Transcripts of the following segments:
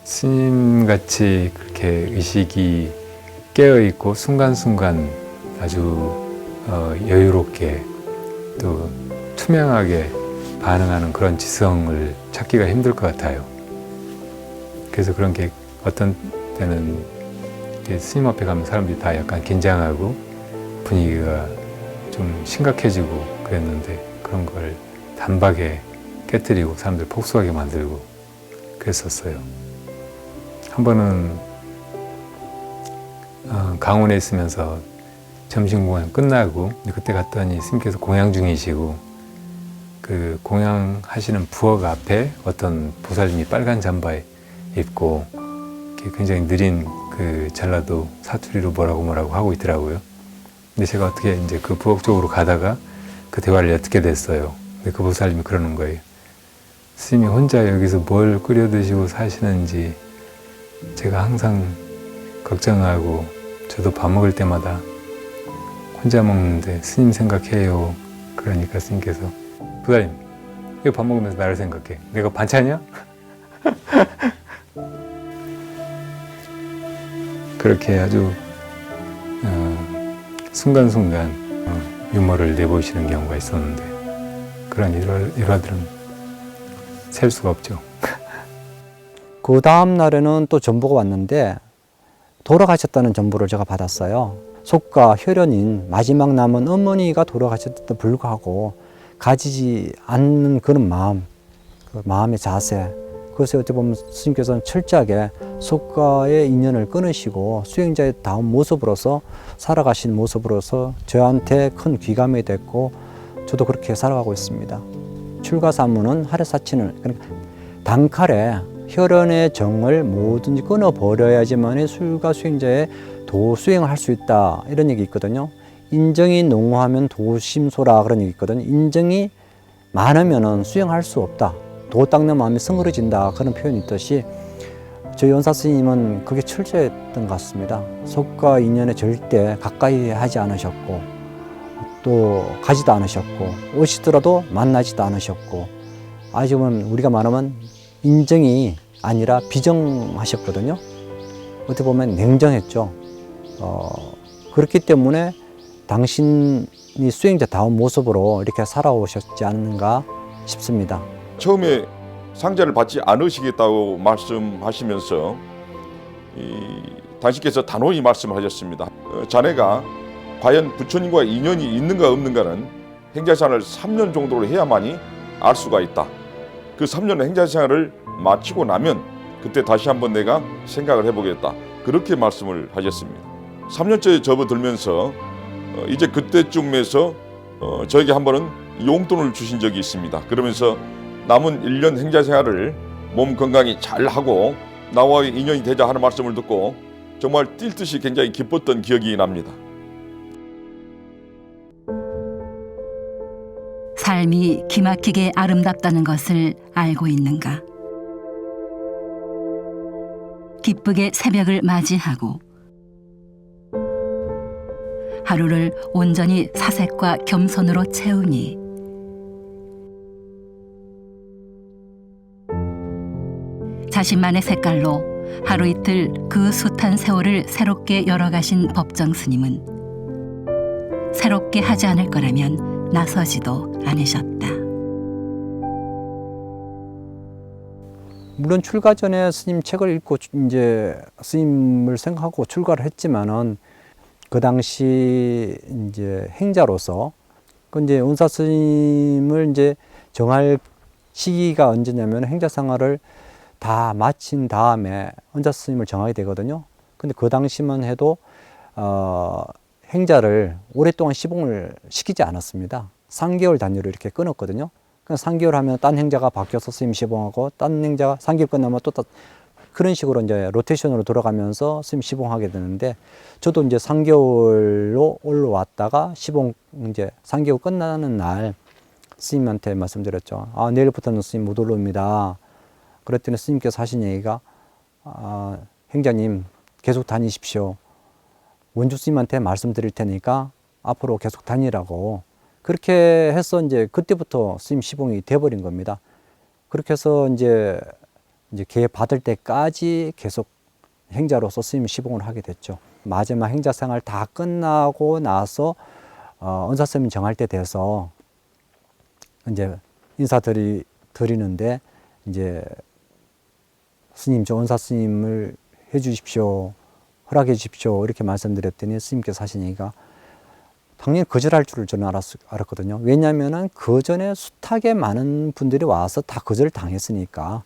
스님같이 그렇게 의식이 깨어있고 순간순간 아주 여유롭게 또 투명하게 반응하는 그런 지성을 찾기가 힘들 것 같아요. 그래서 그런 게 어떤 때는 스님 앞에 가면 사람들이 다 약간 긴장하고 분위기가 좀 심각해지고 그랬는데 그런 걸 단박에 깨뜨리고 사람들 폭소하게 만들고 그랬었어요. 한 번은 강원에 있으면서 점심공양 끝나고 그때 갔더니 스님께서 공양 중이시고 그 공양 하시는 부엌 앞에 어떤 보살님이 빨간 잠바 입고 굉장히 느린 그 전라도 사투리로 뭐라고 하고 있더라고요. 근데 제가 어떻게 이제 그 부엌 쪽으로 가다가 그 대화를 엿듣게 됐어요. 근데 그 보살님이 그러는 거예요. 스님이 혼자 여기서 뭘 끓여 드시고 사시는지 제가 항상 걱정하고 저도 밥 먹을 때마다 혼자 먹는데 스님 생각해요. 그러니까 스님께서 보살님 이거 밥 먹으면서 나를 생각해. 내가 반찬이야? 그렇게 아주 순간순간 유머를 내보이시는 경우가 있었는데 그런 일화들은 셀 수가 없죠. 그 다음 날에는 또 전보가 왔는데 돌아가셨다는 전보를 제가 받았어요. 속과 혈연인 마지막 남은 어머니가 돌아가셨음에도 불구하고 가지지 않는 그런 마음, 그 마음의 자세. 그래서 어찌 보면 스님께서는 철저하게 속과의 인연을 끊으시고 수행자의 다운 모습으로서 살아가신 모습으로서 저한테 큰 귀감이 됐고 저도 그렇게 살아가고 있습니다. 출가사무는 하루사치는 그러니까 단칼에 혈연의 정을 뭐든지 끊어버려야지만 술가 수행자의 도수행을 할 수 있다 이런 얘기 있거든요. 인정이 농후하면 도심소라 그런 얘기 있거든요. 인정이 많으면 수행할 수 없다. 도 닦는 마음이 성그러진다 그런 표현이 있듯이 저희 연사 스님은 그게 철저했던 것 같습니다. 속과 인연에 절대 가까이 하지 않으셨고 또 가지도 않으셨고 오시더라도 만나지도 않으셨고 아직은 우리가 말하면 인정이 아니라 비정하셨거든요. 어떻게 보면 냉정했죠. 그렇기 때문에 당신이 수행자다운 모습으로 이렇게 살아오셨지 않는가 싶습니다. 처음에 상자를 받지 않으시겠다고 말씀하시면서 당신께서 단호히 말씀하셨습니다. 자네가 과연 부처님과 인연이 있는가 없는가는 행자생활을 3년 정도를 해야만이 알 수가 있다. 그 3년 행자생활을 마치고 나면 그때 다시 한번 내가 생각을 해보겠다. 그렇게 말씀을 하셨습니다. 3년째 접어들면서 이제 그때쯤에서 저에게 한 번은 용돈을 주신 적이 있습니다. 그러면서 남은 1년 행자생활을 몸 건강히 잘하고 나와의 인연이 되자 하는 말씀을 듣고 정말 뛸 듯이 굉장히 기뻤던 기억이 납니다. 삶이 기막히게 아름답다는 것을 알고 있는가? 기쁘게 새벽을 맞이하고 하루를 온전히 사색과 겸손으로 채우니 자신만의 색깔로 하루 이틀 그 숱한 세월을 새롭게 열어가신 법정 스님은 새롭게 하지 않을 거라면 나서지도 않으셨다. 물론 출가 전에 스님 책을 읽고 이제 스님을 생각하고 출가를 했지만은 그 당시 이제 행자로서 그 이제 은사 스님을 이제 정할 시기가 언제냐면 행자 생활을 다 마친 다음에 은사 스님을 정하게 되거든요. 근데 그 당시만 해도 행자를 오랫동안 시봉을 시키지 않았습니다. 3개월 단위로 이렇게 끊었거든요. 3개월 하면 딴 행자가 바뀌어서 스님 시봉하고 딴 행자가 3개월 끝나면 또 그런 식으로 이제 로테이션으로 돌아가면서 스님 시봉하게 되는데 저도 이제 3개월로 올라왔다가 시봉 이제 3개월 끝나는 날 스님한테 말씀드렸죠. 내일부터는 스님 못 올라옵니다. 그랬더니 스님께서 하신 얘기가 행자님 계속 다니십시오. 원주 스님한테 말씀드릴 테니까 앞으로 계속 다니라고 그렇게 해서 이제 그때부터 스님 시봉이 돼버린 겁니다. 그렇게 해서 이제 이제 계 받을 때까지 계속 행자로서 스님 시봉을 하게 됐죠. 마지막 행자 생활 다 끝나고 나서 은사스님 정할 때 돼서 이제 드리는데 이제 스님, 저 은사 스님을 해 주십시오, 허락해 주십시오 이렇게 말씀드렸더니 스님께서 하신 얘기가 당연히 거절할 줄을 저는 알았거든요. 왜냐하면은 그 전에 숱하게 많은 분들이 와서 다 거절을 당했으니까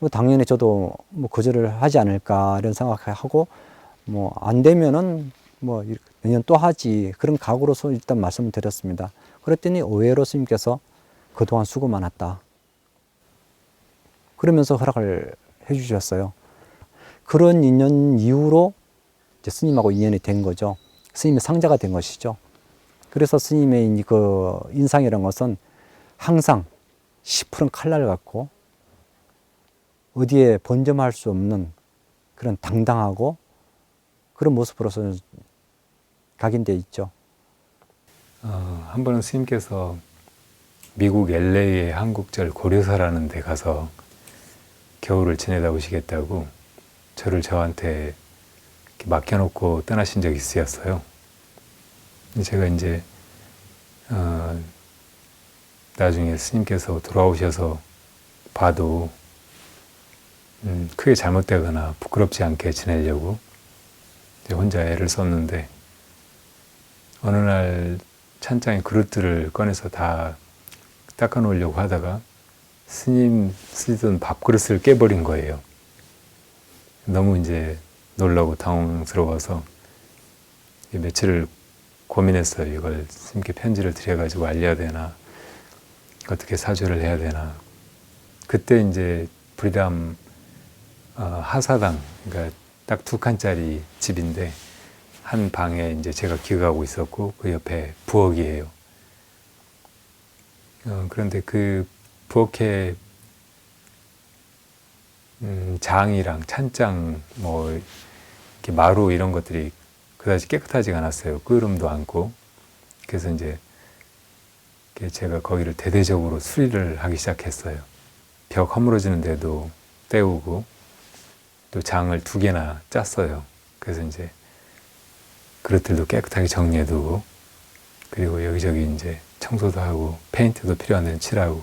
뭐 당연히 저도 뭐 거절을 하지 않을까 이런 생각하고 뭐 안 되면은 뭐 내년 또 하지 그런 각오로서 일단 말씀을 드렸습니다. 그랬더니 의외로 스님께서 그동안 수고 많았다 그러면서 허락을 해 주셨어요. 그런 인연 이후로 이제 스님하고 인연이 된 거죠. 스님의 상자가 된 것이죠. 그래서 스님의 그 인상이라는 것은 항상 시푸른 칼날 같고 어디에 번점할 수 없는 그런 당당하고 그런 모습으로서 각인되어 있죠. 한 번은 스님께서 미국 LA의 한국절 고려사라는 데 가서 겨울을 지내다 오시겠다고 저를 저한테 이렇게 맡겨놓고 떠나신 적이 있었어요. 제가 이제 나중에 스님께서 돌아오셔서 봐도 크게 잘못되거나 부끄럽지 않게 지내려고 이제 혼자 애를 썼는데 어느 날 찬장에 그릇들을 꺼내서 다 닦아 놓으려고 하다가 스님 쓰던 밥그릇을 깨버린 거예요. 너무 이제 놀라고 당황스러워서 며칠을 고민했어요. 이걸 스님께 편지를 드려가지고 알려야 되나, 어떻게 사죄를 해야 되나. 그때 이제 부리담 하사당, 그러니까 딱 2칸짜리 집인데 한 방에 이제 제가 기거하고 있었고 그 옆에 부엌이에요. 그런데 그 부엌에 장이랑 찬장, 뭐 이렇게 마루 이런 것들이 그다지 깨끗하지가 않았어요. 끄름도 않고. 그래서 이제 제가 거기를 대대적으로 수리를 하기 시작했어요. 벽 허물어지는 데도 때우고 또 장을 2개나 짰어요. 그래서 이제 그릇들도 깨끗하게 정리해두고 그리고 여기저기 이제 청소도 하고 페인트도 필요한 데는 칠하고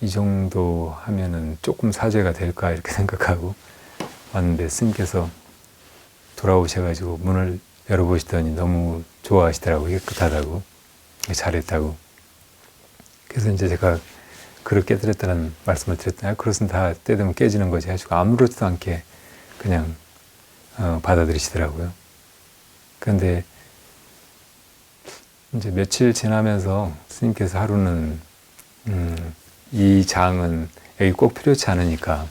이 정도 하면은 조금 사죄가 될까 이렇게 생각하고 왔는데 스님께서 돌아오셔가지고 문을 열어보시더니 너무 좋아하시더라고요. 깨끗하다고, 잘했다고. 그래서 이제 제가 그릇 깨뜨렸다는 말씀을 드렸더니 그릇은 다 때 되면 깨지는 거지 하시고 아무렇지도 않게 그냥 받아들이시더라고요. 그런데 이제 며칠 지나면서 스님께서 하루는 이 장은 여기 꼭 필요치 않으니까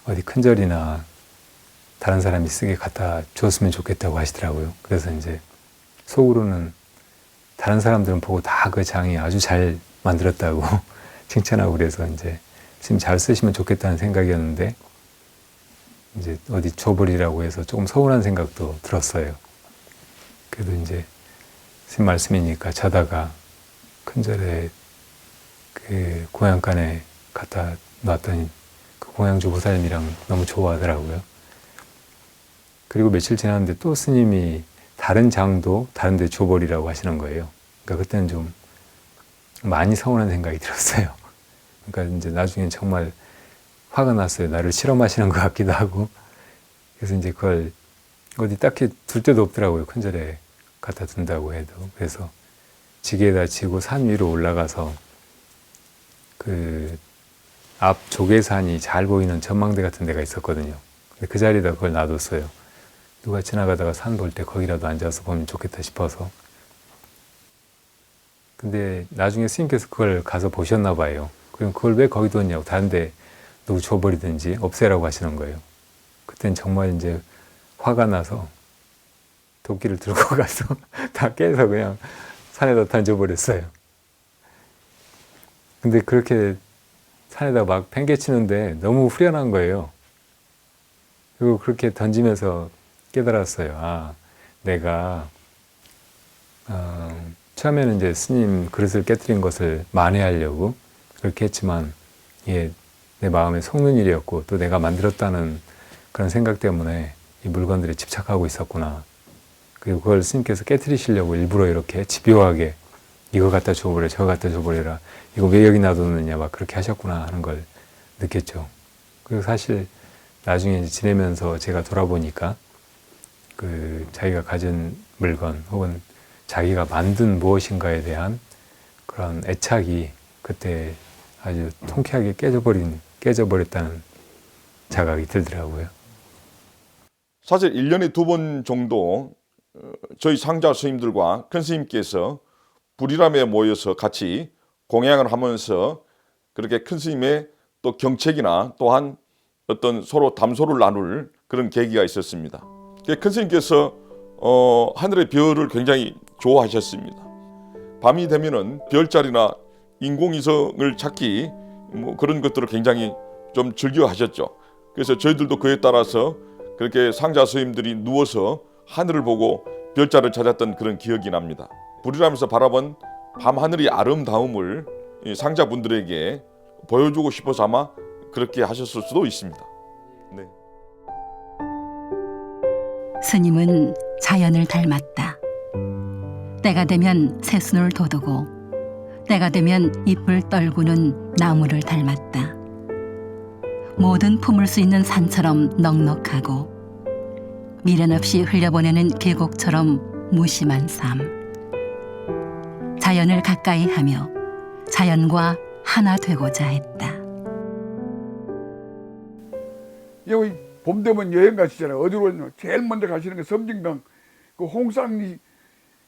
어디 큰 절이나 다른 사람이 쓰게 갖다 줬으면 좋겠다고 하시더라고요. 그래서 이제 속으로는 다른 사람들은 보고 다 그 장이 아주 잘 만들었다고 칭찬하고 그래서 이제 스님 잘 쓰시면 좋겠다는 생각이었는데 이제 어디 줘버리라고 해서 조금 서운한 생각도 들었어요. 그래도 이제 스님 말씀이니까 자다가 큰절에 그 고향간에 갖다 놨더니 그 고향주 보살님이랑 너무 좋아하더라고요. 그리고 며칠 지났는데 또 스님이 다른 장도 다른 데 줘버리라고 하시는 거예요. 그러니까 그때는 좀 많이 서운한 생각이 들었어요. 그러니까 이제 나중에 정말 화가 났어요. 나를 실험하시는 것 같기도 하고. 그래서 이제 그걸 어디 딱히 둘 데도 없더라고요. 큰절에 갖다 둔다고 해도. 그래서 지게에다 지고 산 위로 올라가서 그 앞 조계산이 잘 보이는 전망대 같은 데가 있었거든요. 근데 그 자리에다 그걸 놔뒀어요. 누가 지나가다가 산 볼 때 거기라도 앉아서 보면 좋겠다 싶어서. 근데 나중에 스님께서 그걸 가서 보셨나 봐요. 그럼 그걸 왜 거기 뒀냐고, 다른 데 누구 줘버리든지 없애라고 하시는 거예요. 그땐 정말 이제 화가 나서 도끼를 들고 가서 다 깨서 그냥 산에다 던져버렸어요. 근데 그렇게 산에다 막 팽개치는데 너무 후련한 거예요. 그리고 그렇게 던지면서 깨달았어요. 아, 내가 처음에는 이제 스님 그릇을 깨뜨린 것을 만회하려고 그렇게 했지만 이게 내 마음에 속는 일이었고 또 내가 만들었다는 그런 생각 때문에 이 물건들에 집착하고 있었구나. 그리고 그걸 스님께서 깨트리시려고 일부러 이렇게 집요하게 이거 갖다 줘버려, 저거 갖다 줘버려라, 이거 왜 여기 놔뒀느냐, 막 그렇게 하셨구나 하는 걸 느꼈죠. 그리고 사실 나중에 이제 지내면서 제가 돌아보니까 그 자기가 가진 물건 혹은 자기가 만든 무엇인가에 대한 그런 애착이 그때 아주 통쾌하게 깨져버렸다는 자각이 들더라고요. 사실 1년에 2번 정도 저희 상자 스님들과 큰 스님께서 불이람에 모여서 같이 공양을 하면서 그렇게 큰 스님의 또 경책이나 또한 어떤 서로 담소를 나눌 그런 계기가 있었습니다. 큰 스님께서 하늘의 별을 굉장히 좋아하셨습니다. 밤이 되면은 별자리나 인공위성을 찾기 뭐 그런 것들을 굉장히 좀 즐겨 하셨죠. 그래서 저희들도 그에 따라서 그렇게 상자 스님들이 누워서 하늘을 보고 별자리를 찾았던 그런 기억이 납니다. 불이라면서 바라본 밤하늘의 아름다움을 이 상자분들에게 보여주고 싶어서 아마 그렇게 하셨을 수도 있습니다. 네. 스님은 자연을 닮았다. 때가 되면 새순을 돋우고 때가 되면 잎을 떨구는 나무를 닮았다. 모든 품을 수 있는 산처럼 넉넉하고 미련 없이 흘려보내는 계곡처럼 무심한 삶. 자연을 가까이 하며 자연과 하나 되고자 했다. 여기 봄 되면 여행 가시잖아요. 어디로 가시면 제일 먼저 가시는 게 섬진강 그 홍쌍리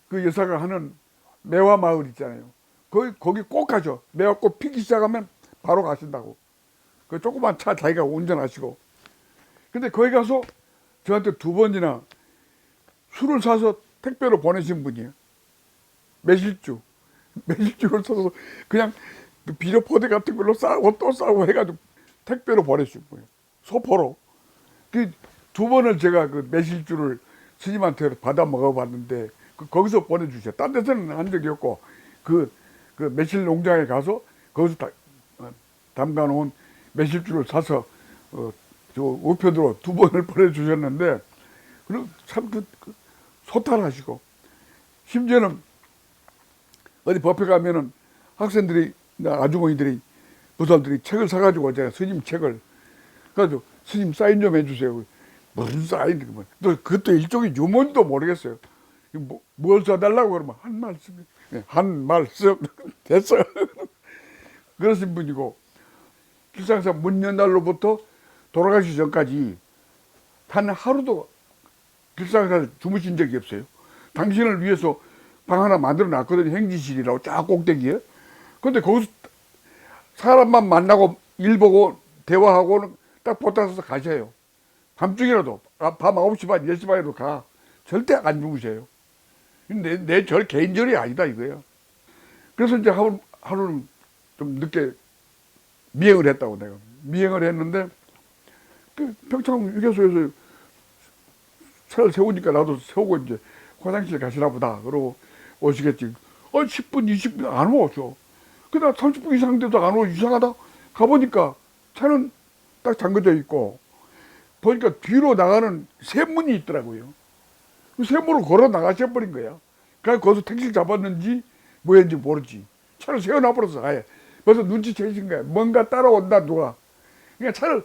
그 여사가 하는 매화 마을 있잖아요. 거기 꼭 가죠. 매화 꽃 피기 시작하면 바로 가신다고. 그 조그만 차 자기가 운전하시고. 근데 거기 가서 저한테 2번이나 술을 사서 택배로 보내신 분이에요. 매실주를 사서 그냥 그 비료 포대 같은 걸로 싸고 또 싸고 해가지고 택배로 보내신 거예요. 소포로. 그 2번을 제가 그 매실주를 스님한테 받아 먹어봤는데 거기서 보내주셔. 딴 데서는 한 적이 없고 그 매실 농장에 가서 거기서 담가놓은 매실주를 사서 저 우편으로 2번을 보내주셨는데 그리고 참 소탈하시고 심지어는 어디 법회 가면은 학생들이 아주머니들이 부사들이 책을 사가지고 제가 스님 책을 그래가지고 스님 사인 좀 해주세요. 무슨 사인? 또 그것도 일종의 유머인도 모르겠어요. 뭘 써달라고 그러면 한 말씀 됐어요. 그러신 분이고 길상사 문 연 날로부터 돌아가시기 전까지 단 하루도 길상사 주무신 적이 없어요. 당신을 위해서 방 하나 만들어 놨거든요. 행지실이라고 쫙 꼭대기에. 근데 거기서 사람만 만나고 일 보고 대화하고는 딱 보따서 가셔요. 밤중이라도 밤 9시 반, 10시 반에도 가. 절대 안 주무세요. 내 절 개인절이 아니다 이거예요. 그래서 이제 하루는 좀 늦게 미행을 했다고 내가. 미행을 했는데 그 평창 휴게소에서 차를 세우니까 나도 세우고 이제 화장실 가시나 보다. 그러고 오시겠지. 10분, 20분 안 오죠. 그다음 30분 이상 돼도 안 오고 이상하다. 가보니까 차는 딱 잠겨져 있고 보니까 뒤로 나가는 샘문이 있더라고요. 그 샘문을 걸어 나가셔버린 거야. 그래서 거기서 택시를 잡았는지 뭐였는지 모르지. 차를 세워놔버렸어 아예. 그래서 눈치채신 거야. 뭔가 따라온다 누가. 그러니까 차를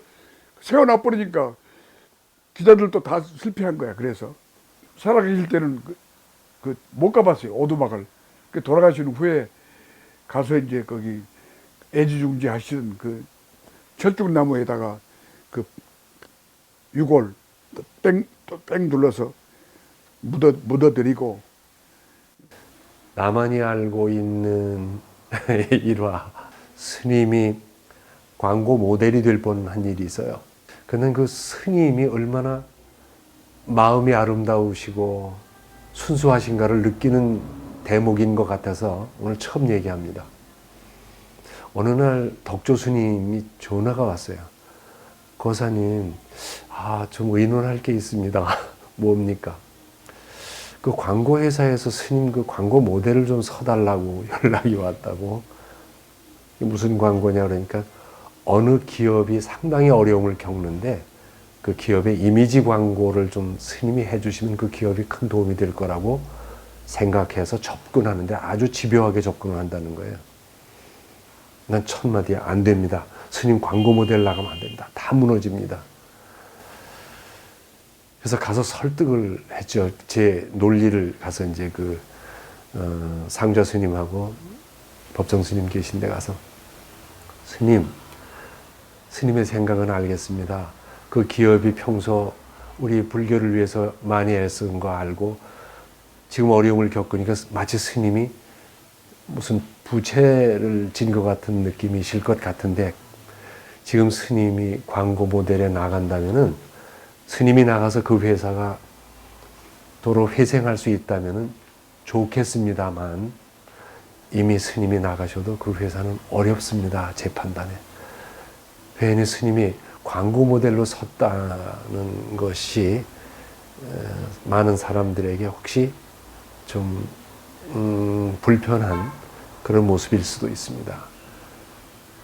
세워놔버리니까 기자들도 다 실패한 거야. 그래서 살아계실 때는 못 가봤어요. 오두막을. 돌아가신 후에 가서 이제 거기 애지중지 하시는 그 철쭉나무에다가 그 유골 땡 둘러서 묻어드리고. 나만이 알고 있는 일화, 스님이 광고 모델이 될 뻔한 일이 있어요. 그는 그 스님이 얼마나 마음이 아름다우시고 순수하신가를 느끼는 대목인 것 같아서 오늘 처음 얘기합니다. 어느 날 덕조 스님이 전화가 왔어요. 거사님, 좀 의논할 게 있습니다. 뭡니까? 그 광고 회사에서 스님 그 광고 모델을 좀 서달라고 연락이 왔다고. 무슨 광고냐 그러니까 어느 기업이 상당히 어려움을 겪는데 그 기업의 이미지 광고를 좀 스님이 해주시면 그 기업이 큰 도움이 될 거라고 생각해서 접근하는데 아주 집요하게 접근을 한다는 거예요. 난 첫마디에 안 됩니다. 스님 광고 모델 나가면 안 됩니다. 다 무너집니다. 그래서 가서 설득을 했죠. 제 논리를 가서 이제 상좌 스님하고 법정 스님 계신 데 가서 스님의 생각은 알겠습니다. 그 기업이 평소 우리 불교를 위해서 많이 애쓴 거 알고 지금 어려움을 겪으니까 마치 스님이 무슨 부채를 진 것 같은 느낌이실 것 같은데 지금 스님이 광고 모델에 나간다면은 스님이 나가서 그 회사가 도로 회생할 수 있다면은 좋겠습니다만 이미 스님이 나가셔도 그 회사는 어렵습니다. 제 판단에. 괜히 스님이 광고 모델로 섰다는 것이 많은 사람들에게 혹시 좀 불편한 그런 모습일 수도 있습니다.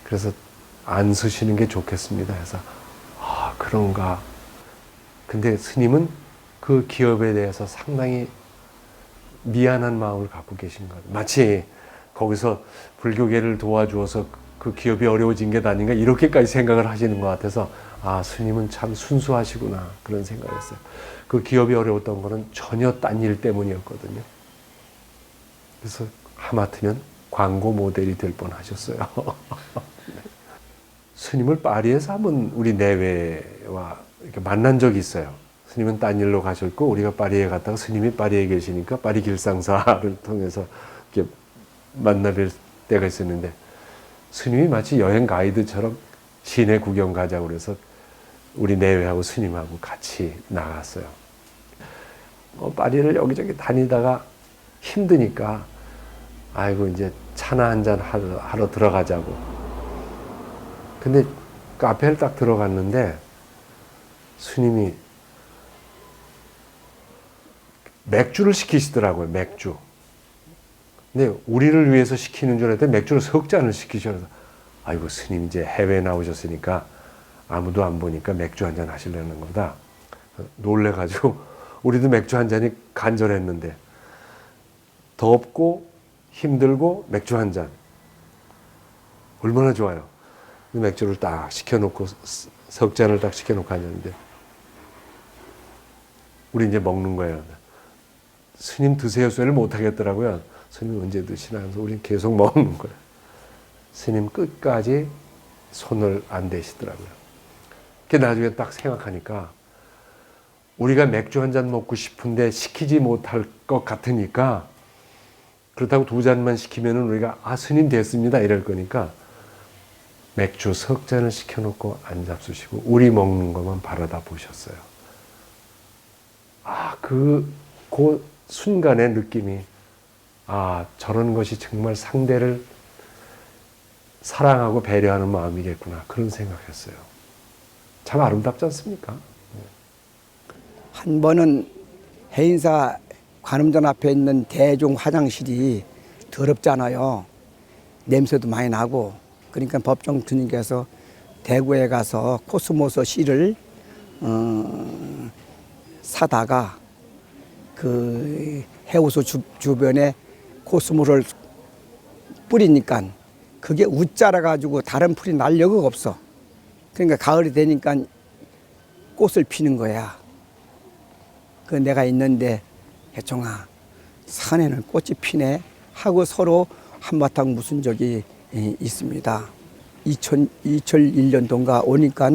그래서 안 쓰시는 게 좋겠습니다 해서 아 그런가. 근데 스님은 그 기업에 대해서 상당히 미안한 마음을 갖고 계신 거예요. 마치 거기서 불교계를 도와주어서 그 기업이 어려워진 게 아닌가 이렇게까지 생각을 하시는 것 같아서 아 스님은 참 순수하시구나 그런 생각을 했어요. 그 기업이 어려웠던 거는 전혀 딴 일 때문이었거든요. 그래서 하마터면 광고 모델이 될 뻔하셨어요. 스님을 파리에서 한번 우리 내외와 이렇게 만난 적이 있어요. 스님은 딴 일로 가셨고 우리가 파리에 갔다가 스님이 파리에 계시니까 파리 길상사를 통해서 이렇게 만나뵐 때가 있었는데 스님이 마치 여행 가이드처럼 시내 구경 가자고 그래서 우리 내외하고 스님하고 같이 나갔어요. 파리를 여기저기 다니다가 힘드니까 아이고 이제 차나 한잔 하러 들어가자고. 근데 카페를 딱 들어갔는데 스님이 맥주를 시키시더라고요. 맥주. 근데 우리를 위해서 시키는 줄 알았더니 맥주를 석 잔을 시키셔서 아이고 스님 이제 해외에 나오셨으니까 아무도 안 보니까 맥주 한잔 하시려는 거다. 놀래가지고 우리도 맥주 한 잔이 간절했는데 덥고 힘들고 맥주 한 잔. 얼마나 좋아요. 맥주를 딱 시켜놓고 석 잔을 딱 시켜놓고 앉았는데 우리 이제 먹는 거예요. 스님 드세요 소리를 못 하겠더라고요. 스님 언제 드시나 해서 우리는 계속 먹는 거예요. 스님 끝까지 손을 안 대시더라고요. 그 나중에 딱 생각하니까 우리가 맥주 한 잔 먹고 싶은데 시키지 못할 것 같으니까 그렇다고 두 잔만 시키면은 우리가 아 스님 됐습니다 이럴 거니까 맥주 석 잔을 시켜놓고 안 잡수시고 우리 먹는 것만 바라다 보셨어요. 아 그 순간의 느낌이 아 저런 것이 정말 상대를 사랑하고 배려하는 마음이겠구나 그런 생각했어요. 참 아름답지 않습니까? 한 번은 해인사 관음전 앞에 있는 대종 화장실이 더럽잖아요. 냄새도 많이 나고. 그러니까 법정 스님께서 대구에 가서 코스모스 씨를 사다가 그 해우소 주변에 코스모스를 뿌리니까 그게 웃자라 가지고 다른 풀이 날 여유가 없어. 그러니까 가을이 되니까 꽃을 피는 거야. 그 내가 있는데 혜총아 산에는 꽃이 피네 하고 서로 한바탕 묻은 적이 있습니다. 2001년도인가 오니까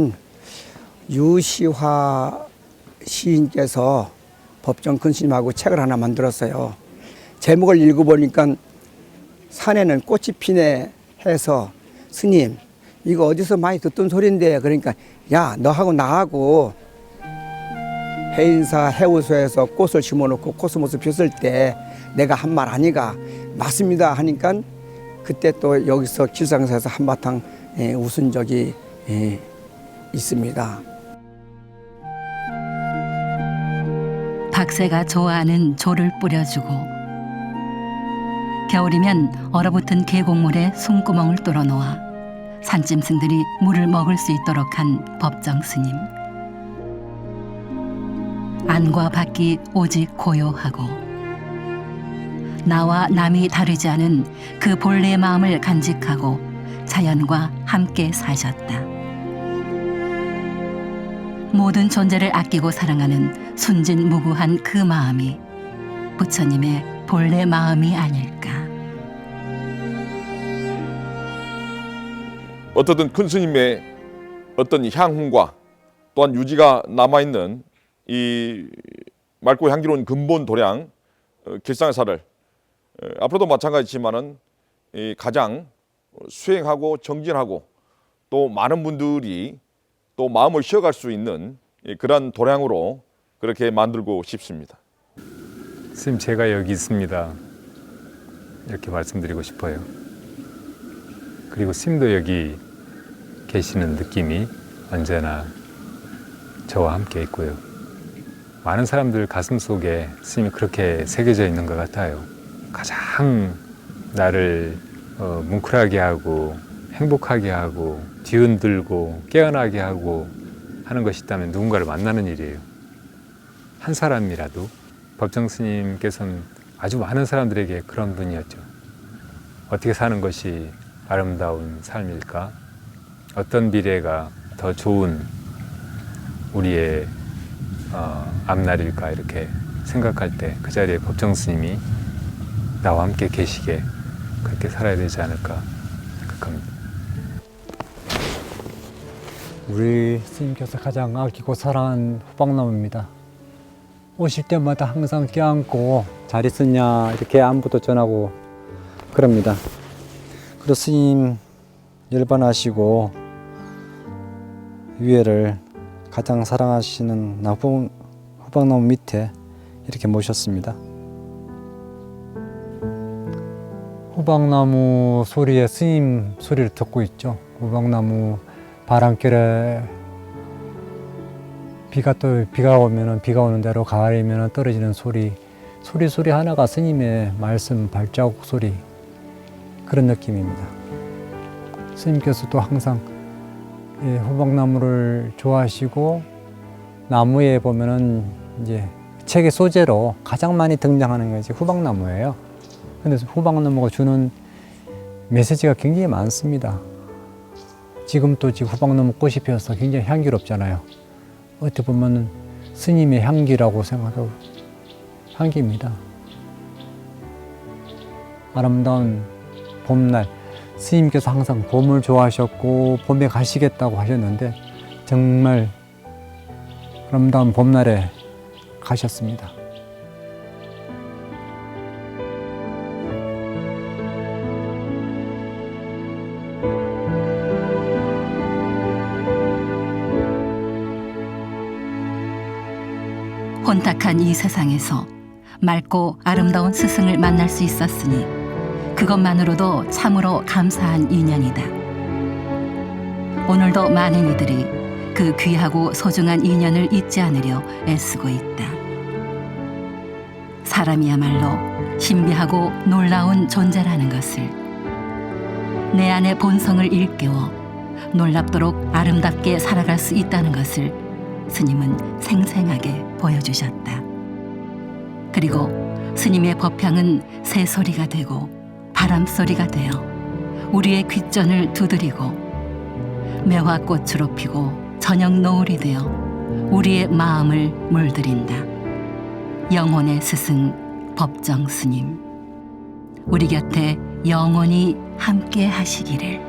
유시화 시인께서 법정 큰 스님하고 책을 하나 만들었어요. 제목을 읽어보니까 산에는 꽃이 피네 해서 스님 이거 어디서 많이 듣던 소리인데 그러니까 야 너하고 나하고 해인사 해우소에서 꽃을 심어놓고 코스모스 폈을 때 내가 한 말 아니가 맞습니다 하니까 그때 또 여기서 길상사에서 한바탕 웃은 적이 있습니다. 박새가 좋아하는 조를 뿌려주고 겨울이면 얼어붙은 계곡물에 숨구멍을 뚫어놓아 산짐승들이 물을 먹을 수 있도록 한 법정 스님. 안과 밖이 오직 고요하고 나와 남이 다르지 않은 그 본래의 마음을 간직하고 자연과 함께 사셨다. 모든 존재를 아끼고 사랑하는 순진무구한 그 마음이 부처님의 본래 마음이 아닐까. 어떻든 큰 스님의 어떤 향훈과 또한 유지가 남아있는 이 맑고 향기로운 근본 도량 길상사를 앞으로도 마찬가지지만은 가장 수행하고 정진하고 또 많은 분들이 또 마음을 쉬어갈 수 있는 그런 도량으로 그렇게 만들고 싶습니다. 스님, 제가 여기 있습니다. 이렇게 말씀드리고 싶어요. 그리고 스님도 여기 계시는 느낌이 언제나 저와 함께 있고요. 많은 사람들 가슴 속에 스님이 그렇게 새겨져 있는 것 같아요. 가장 나를 뭉클하게 하고 행복하게 하고 뒤흔들고 깨어나게 하고 하는 것이 있다면 누군가를 만나는 일이에요. 한 사람이라도. 법정 스님께서는 아주 많은 사람들에게 그런 분이었죠. 어떻게 사는 것이 아름다운 삶일까? 어떤 미래가 더 좋은 우리의 앞날일까? 이렇게 생각할 때 그 자리에 법정 스님이 나와 함께 계시게 그렇게 살아야 되지 않을까 생각합니다. 우리 스님께서 가장 아끼고 사랑하는 호박나무입니다. 오실 때마다 항상 껴안고 잘 있었냐 이렇게 안부도 전하고 그럽니다. 그리고 스님 열반하시고 위에를 가장 사랑하시는 호박나무 밑에 이렇게 모셨습니다. 호박나무 소리에 스님 소리를 듣고 있죠. 호박나무 바람결에 비가 오면은 비가 오는 대로 가을이면은 떨어지는 소리 하나가 스님의 말씀 발자국 소리, 그런 느낌입니다. 스님께서도 항상 호박나무를 좋아하시고, 나무에 보면은 이제 책의 소재로 가장 많이 등장하는 것이 호박나무예요. 근데 호박나무가 주는 메시지가 굉장히 많습니다. 지금 또 호박나무 꽃이 피어서 굉장히 향기롭잖아요. 어떻게 보면 스님의 향기라고 생각하고 향기입니다. 아름다운 봄날, 스님께서 항상 봄을 좋아하셨고 봄에 가시겠다고 하셨는데 정말 아름다운 봄날에 가셨습니다. 혼탁한 이 세상에서 맑고 아름다운 스승을 만날 수 있었으니 그것만으로도 참으로 감사한 인연이다. 오늘도 많은 이들이 그 귀하고 소중한 인연을 잊지 않으려 애쓰고 있다. 사람이야말로 신비하고 놀라운 존재라는 것을, 내 안의 본성을 일깨워 놀랍도록 아름답게 살아갈 수 있다는 것을 스님은 생생하게 보여주셨다. 그리고 스님의 법향은 새소리가 되고 바람소리가 되어 우리의 귓전을 두드리고 매화꽃으로 피고 저녁 노을이 되어 우리의 마음을 물들인다. 영혼의 스승 법정 스님, 우리 곁에 영원히 함께 하시기를.